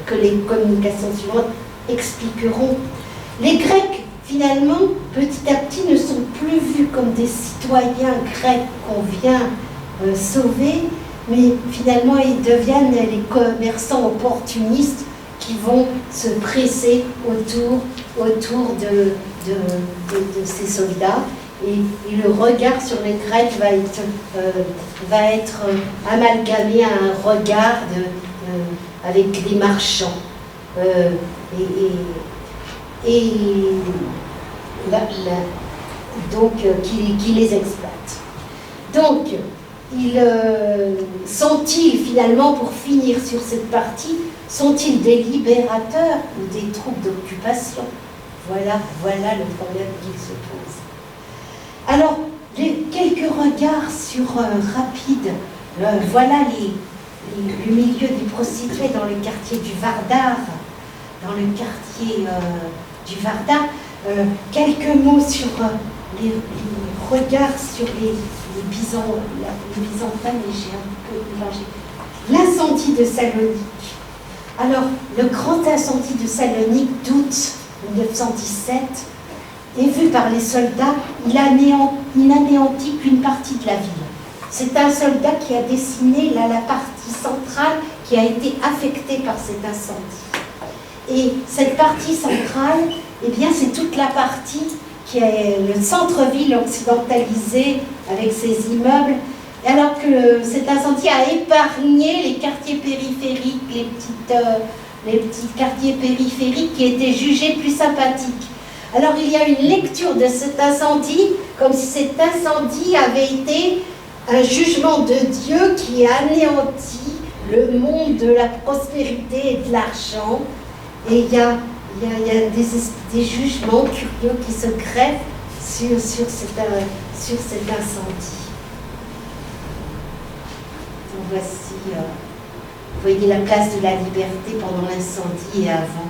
que les communications suivantes expliqueront. Les Grecs, finalement, petit à petit, ne sont plus vus comme des citoyens grecs qu'on vient sauver, mais finalement, ils deviennent les commerçants opportunistes qui vont se presser autour de ces soldats. Et le regard sur les Grecs va être amalgamé à un regard avec des marchands. Donc, qui les exploitent. Donc, sont-ils finalement, pour finir sur cette partie, sont-ils des libérateurs ou des troupes d'occupation? Voilà le problème qu'il se pose. Alors, quelques regards rapides. Voilà le milieu des prostituées dans le quartier du Vardar. Dans le quartier du Vardar. Quelques mots sur les regards sur les Byzantins, mais j'ai un peu mélangé. L'incendie de Salonique. Alors, le grand incendie de Salonique d'août 1917 est vu par les soldats, il n'anéantit qu'une partie de la ville. C'est un soldat qui a dessiné la partie centrale qui a été affectée par cet incendie. Et cette partie centrale, eh bien, c'est toute la partie qui est le centre-ville occidentalisé avec ses immeubles, alors que cet incendie a épargné les quartiers périphériques, les petits quartiers périphériques qui étaient jugés plus sympathiques. Alors il y a une lecture de cet incendie comme si cet incendie avait été un jugement de Dieu qui anéantit le monde de la prospérité et de l'argent. Et il y a des jugements curieux qui se greffent sur cet incendie. Donc voici, vous voyez la place de la Liberté pendant l'incendie et avant.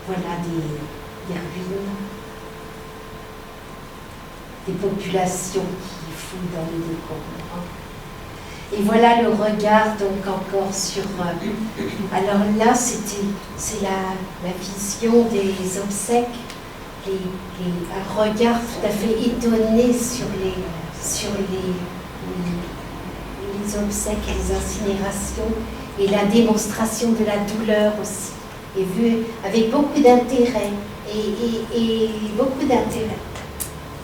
Voilà des ruines, des populations qui fouillent dans les décombres. Et voilà le regard donc encore sur... alors là, c'est la vision des obsèques, un regard tout à fait étonné sur les obsèques et les incinérations, et la démonstration de la douleur aussi, et vu avec beaucoup d'intérêt, et beaucoup d'intérêt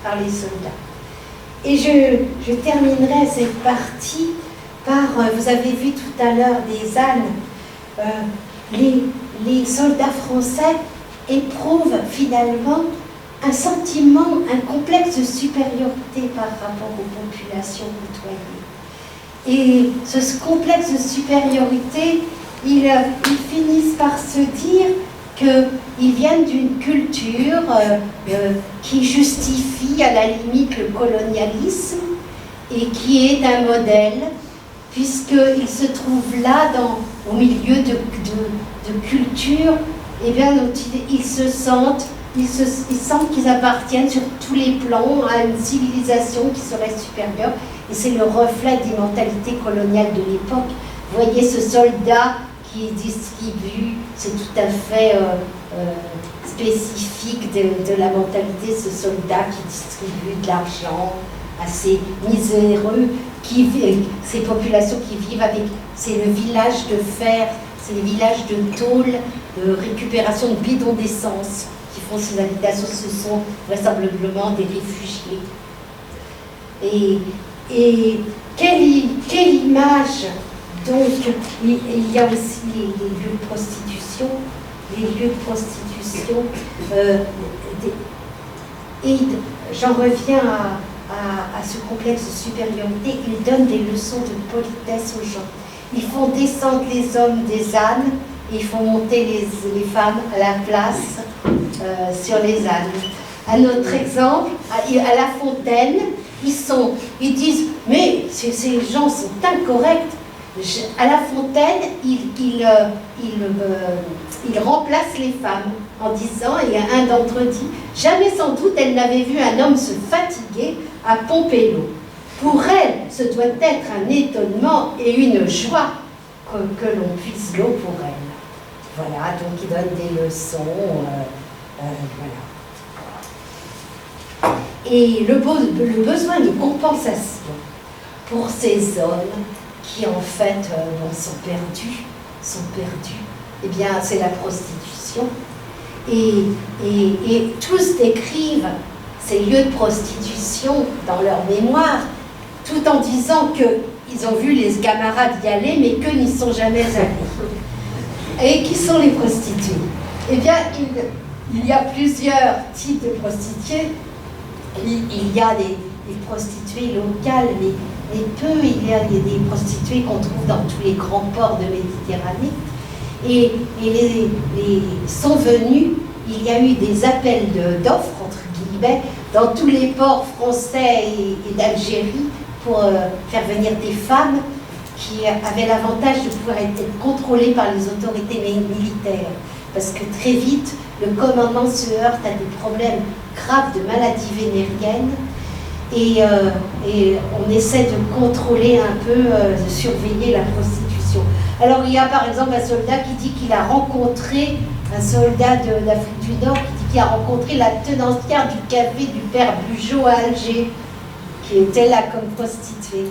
par les soldats. Et je terminerai cette partie par, vous avez vu tout à l'heure des ânes, les soldats français éprouvent finalement un sentiment, un complexe de supériorité par rapport aux populations côtoyées. Et ce complexe de supériorité, ils finissent par se dire qu'ils viennent d'une culture qui justifie à la limite le colonialisme et qui est un modèle, puisqu'ils se trouvent là au milieu de cultures, et bien ils sentent qu'ils appartiennent sur tous les plans à une civilisation qui serait supérieure, et c'est le reflet des mentalités coloniales de l'époque. Vous voyez ce soldat qui distribue, c'est tout à fait spécifique de la mentalité, ce soldat qui distribue de l'argent à ces miséreux, ces populations qui vivent avec, c'est le village de fer, c'est les villages de tôle, de récupération de bidons d'essence qui font ces habitations, ce sont vraisemblablement des réfugiés. Et quelle image, donc, il y a aussi les lieux de prostitution, et j'en reviens à ce complexe de supériorité. Ils donnent des leçons de politesse aux gens. Ils font descendre les hommes des ânes, et ils font monter les femmes à la place sur les ânes. Un autre exemple, à La Fontaine, ils disent « mais ces gens sont incorrects ». À La Fontaine, ils remplacent les femmes en disant, et un d'entre eux dit « jamais sans doute elle n'avait vu un homme se fatiguer à pomper l'eau. Pour elle, ce doit être un étonnement et une joie que l'on puise l'eau pour elle. » Voilà, donc ils donnent des leçons, voilà. Et le besoin de compensation pour ces hommes qui en fait sont perdus, eh bien c'est la prostitution. Et tous décrivent ces lieux de prostitution dans leur mémoire, tout en disant qu'ils ont vu les camarades y aller, mais qu'eux n'y sont jamais allés. Et qui sont les prostituées? Eh bien, il y a plusieurs types de prostituées. Il y a prostituées locales, mais peu. Il y a des prostituées qu'on trouve dans tous les grands ports de Méditerranée. Et sont venus, il y a eu des appels d'offres, entre guillemets, dans tous les ports français et d'Algérie pour faire venir des femmes qui avaient l'avantage de pouvoir être contrôlées par les autorités militaires. Parce que très vite, le commandement se heurte à des problèmes graves de maladies vénériennes et on essaie de contrôler un peu, de surveiller la prostitution. Alors il y a par exemple un soldat qui dit qu'il a rencontré, un soldat d'Afrique du Nord qui dit qu'il a rencontré la tenancière du café du père Bugeaud à Alger, qui était là comme prostituée.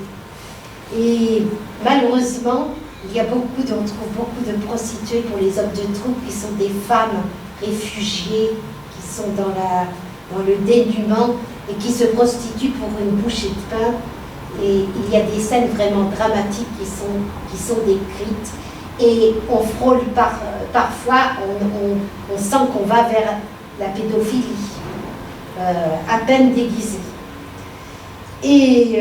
Et malheureusement, on trouve beaucoup de prostituées pour les hommes de troupe qui sont des femmes réfugiées, qui sont dans le dénuement et qui se prostituent pour une bouchée de pain. Et il y a des scènes vraiment dramatiques qui sont décrites. Et on frôle parfois, on sent qu'on va vers la pédophilie, à peine déguisée. Et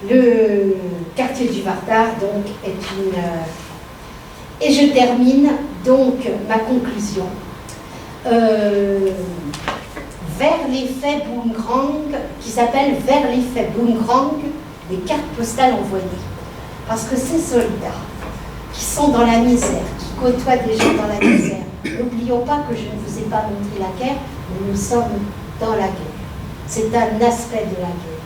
le quartier du Vardar, donc, est une... Et je termine, donc, ma conclusion. Vers l'effet boomerang, qui s'appelle Vers l'effet boomerang, des cartes postales envoyées. Parce que ces soldats qui sont dans la misère, qui côtoient des gens dans la misère, n'oublions pas que je ne vous ai pas montré la guerre, mais nous sommes dans la guerre. C'est un aspect de la guerre.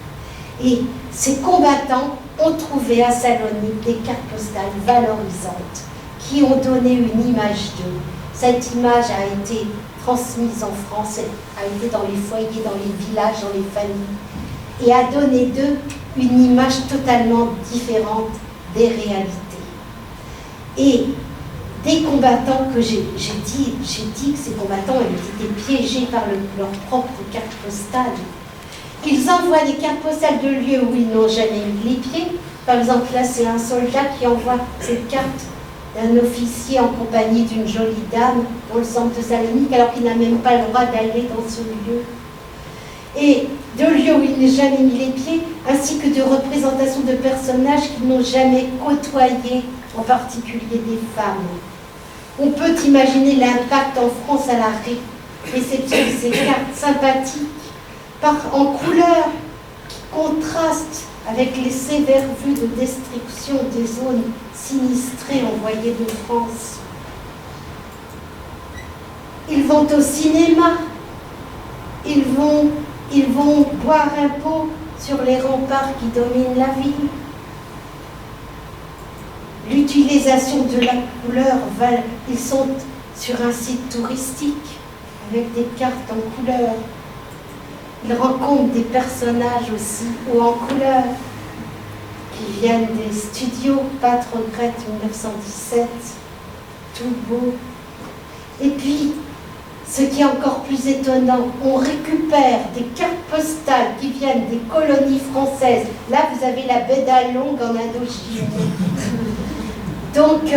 Et ces combattants ont trouvé à Salonique des cartes postales valorisantes qui ont donné une image d'eux. Cette image a été transmise en France, a été dans les foyers, dans les villages, dans les familles, et a donné d'eux une image totalement différente des réalités. Et des combattants que j'ai dit que ces combattants avaient été piégés par leur propre carte postale. Ils envoient des cartes postales de lieux où ils n'ont jamais mis les pieds. Par exemple, là, c'est un soldat qui envoie cette carte d'un officier en compagnie d'une jolie dame dans le centre de Salonique, alors qu'il n'a même pas le droit d'aller dans ce lieu. Et de lieux où il n'a jamais mis les pieds, ainsi que de représentations de personnages qui n'ont jamais côtoyé, en particulier des femmes. On peut imaginer l'impact en France à la réception de ces cartes sympathiques, en couleur, qui contrastent avec les sévères vues de destruction des zones sinistrées envoyées de France. Ils vont au cinéma, ils vont boire un pot sur les remparts qui dominent la ville. L'utilisation de la couleur, ils sont sur un site touristique avec des cartes en couleur. Ils rencontrent des personnages aussi hauts en couleur qui viennent des studios Pâtre Grette 1917, tout beau. Et puis, ce qui est encore plus étonnant, on récupère des cartes postales qui viennent des colonies françaises. Là, vous avez la baie d'Along en Indochine. Donc,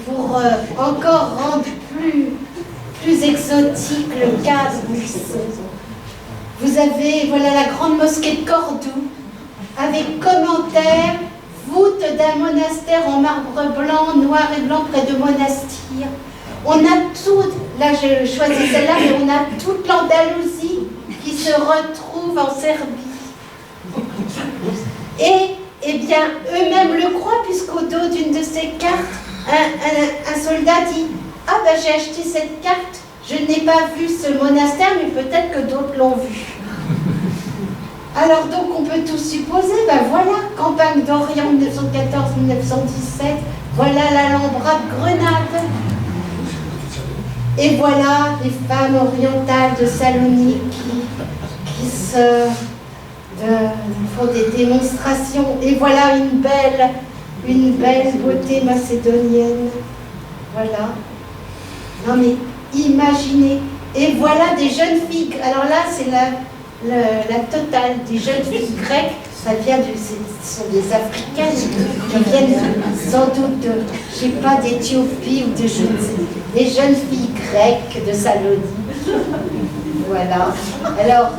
pour encore rendre plus exotique le cadre, vous avez, voilà, la grande mosquée de Cordoue, avec commentaire, voûte d'un monastère en marbre blanc, noir et blanc près de Monastir. On a tout, là je choisis celle-là, mais on a toute l'Andalousie qui se retrouve en Serbie. Et, eh bien, eux-mêmes le croient, puisqu'au dos d'une de ces cartes, un soldat dit « Ah ben j'ai acheté cette carte, je n'ai pas vu ce monastère, mais peut-être que d'autres l'ont vu. » Alors donc on peut tout supposer, ben voilà, campagne d'Orient 1914-1917, voilà l'Alhambra de Grenade. Et voilà les femmes orientales de Salonique qui font des démonstrations. Et voilà une belle beauté macédonienne. Voilà. Non mais imaginez. Et voilà des jeunes filles. Alors là, c'est la totale des jeunes filles grecques. Ça vient ce sont des Africaines qui viennent sans doute de, je sais pas, d'Éthiopie ou de je ne sais, des jeunes filles grecques de Salonique. Voilà. Alors,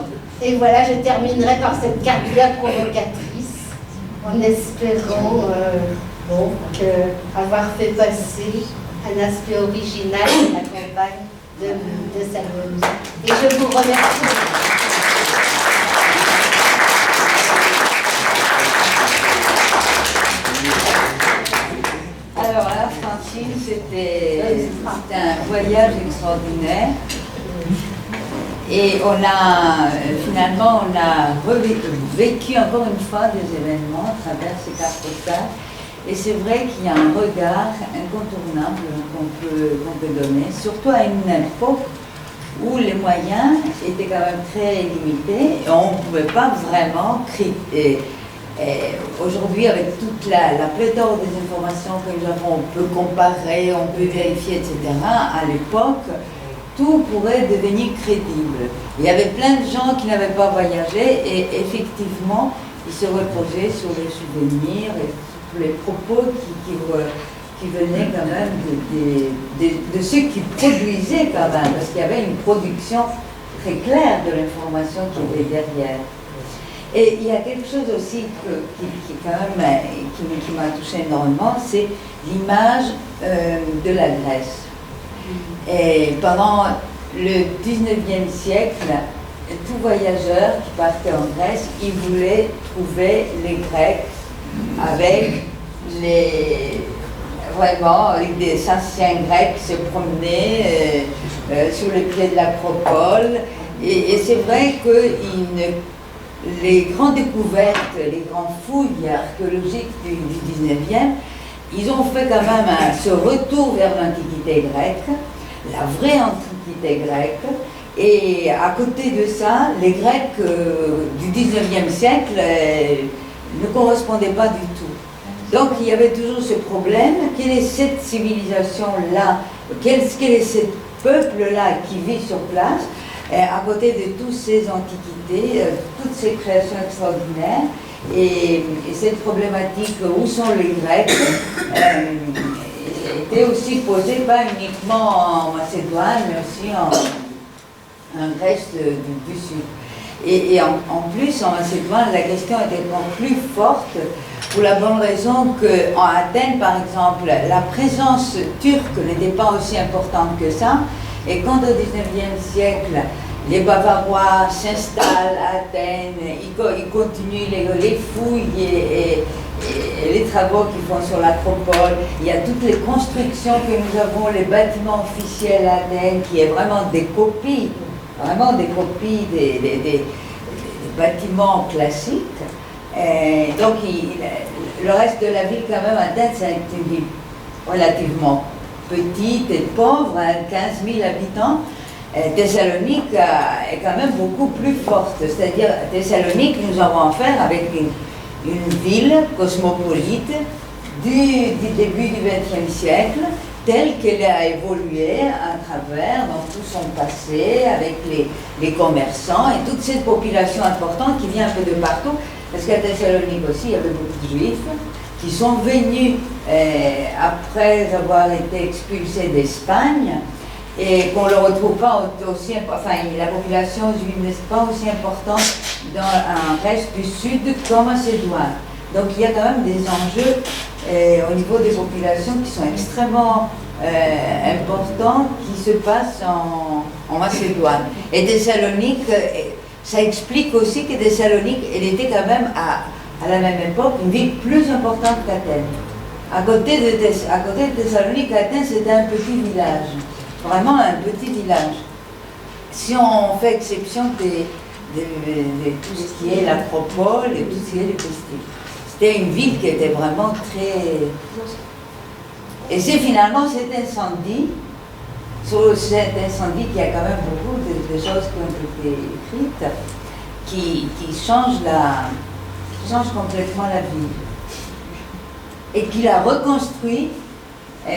Et voilà, je terminerai par cette carte bien provocatrice, en espérant avoir fait passer un aspect original de la campagne de Salomon. Et je vous remercie. Alors là, Francine, c'était un voyage extraordinaire. Et finalement, on a vécu encore une fois des événements à travers ces cartes postales. Et c'est vrai qu'il y a un regard incontournable qu'on peut donner, surtout à une époque où les moyens étaient quand même très limités et on ne pouvait pas vraiment créer. Aujourd'hui, avec toute la pléthore des informations que nous avons, on peut comparer, on peut vérifier, etc. À l'époque, tout pourrait devenir crédible. Il y avait plein de gens qui n'avaient pas voyagé et effectivement, ils se reposaient sur les souvenirs et sur les propos qui venaient quand même de ceux qui produisaient quand même, parce qu'il y avait une production très claire de l'information qui était derrière. Et il y a quelque chose aussi qui m'a touché énormément, c'est l'image de la Grèce. Et pendant le 19e siècle, tout voyageur qui partait en Grèce, il voulait trouver les Grecs avec des anciens Grecs qui se promenaient sur les pieds de l'Acropole. Et c'est vrai que les grandes découvertes, les grandes fouilles archéologiques du 19e, ils ont fait quand même ce retour vers l'Antiquité grecque, la vraie Antiquité grecque, et à côté de ça, les Grecs du 19e siècle ne correspondaient pas du tout. Donc il y avait toujours ce problème, quelle est cette civilisation-là, quel est ce peuple-là qui vit sur place, à côté de toutes ces antiquités, toutes ces créations extraordinaires, et cette problématique, où sont les Grecs, était aussi posée pas uniquement en Macédoine, mais aussi en Grèce du Sud. Et en plus, en Macédoine, la question était encore plus forte, pour la bonne raison qu'en Athènes, par exemple, la présence turque n'était pas aussi importante que ça, et quand au XIXe siècle, les Bavarois s'installent à Athènes, ils continuent les fouilles et les travaux qu'ils font sur l'Acropole. Il y a toutes les constructions que nous avons, les bâtiments officiels à Athènes, qui est vraiment des copies des bâtiments classiques. Et donc le reste de la ville, quand même, Athènes, c'est une ville relativement petite et pauvre, 15 000 habitants. Thessalonique est quand même beaucoup plus forte, c'est-à-dire Thessalonique, nous avons affaire avec une ville cosmopolite du début du XXe siècle, telle qu'elle a évolué à travers dans tout son passé, avec les commerçants et toute cette population importante qui vient un peu de partout, parce qu'à Thessalonique aussi, il y avait beaucoup de Juifs qui sont venus après avoir été expulsés d'Espagne, et qu'on ne le retrouve pas aussi, enfin la population juive n'est pas aussi importante dans un reste du sud qu'en Macédoine. Donc il y a quand même des enjeux au niveau des populations qui sont extrêmement importants, qui se passent en Macédoine. Et Thessalonique, ça explique aussi que Thessalonique, elle était quand même à la même époque une ville plus importante qu'Athènes. À côté de Thessalonique, Athènes c'était un petit village. Vraiment un petit village. Si on fait exception de tout ce qui est l'Acropole et tout ce qui est le Christique. C'était une ville qui était vraiment très... Et c'est finalement cet incendie, qu'il y a quand même beaucoup de choses qui ont été écrites, qui change complètement la ville. Et qui la reconstruit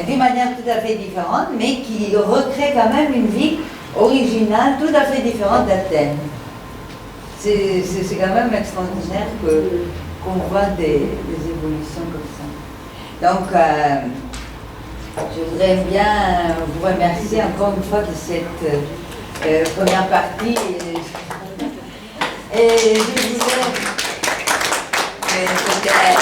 d'une manière tout à fait différente, mais qui recrée quand même une vie originale tout à fait différente d'Athènes. C'est quand même extraordinaire qu'on voit des évolutions comme ça. Donc, je voudrais bien vous remercier encore une fois de cette première partie. Et je disais, Mais c'était-